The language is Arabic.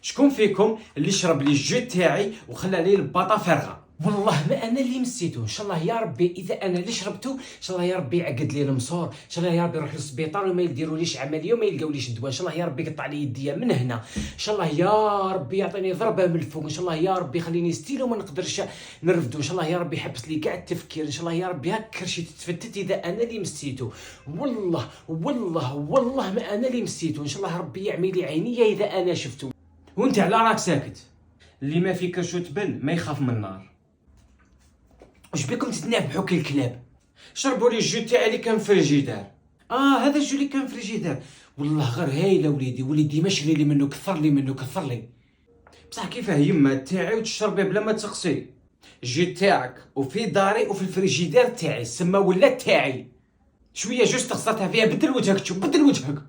شكون فيكم اللي شرب لي الجو تاعي وخلى لي الباطا فارغه؟ والله ما انا اللي مسيتو. ان شاء الله يا ربي اذا انا اللي شربته ان شاء الله يا ربي يعقد لي المسور، ان شاء الله يا ربي نروح للسبيطار وما يديروليش عمليه وما يلقاوليش الدواء، ان شاء الله يا ربي يقطع لي يديا من هنا، ان شاء الله يا ربي يعطيني ضربه من الفوق، ان شاء الله يا ربي يخليني ستيلو ما نقدرش نرفدو، ان شاء الله يا ربي يحبس لي كاع التفكير، ان شاء الله يا ربي هاك كرشي تتفتت اذا انا اللي مسيتو. والله والله والله ما انا اللي مسيتو، ان شاء الله ربي يعمي لي عينيا اذا انا شفتو. وانت على راك ساكت؟ اللي ما في كرشو تبن ما يخاف من النار. واش بكم تتنابحوا كالكلاب؟ شربوا لي الجو تاعي اللي كان في الجدار. هذا الجو اللي كان في الجدار والله غير هايله وليدي ما شري لي منه، كثر لي بصح كيفاه يما تاعي وتشربيه بلا ما تسقسي؟ الجو تاعك وفي داري وفي الفريجيدير تاعي سما ولا تاعي. شويه جوست خسرتها فيها، بدل وجهك.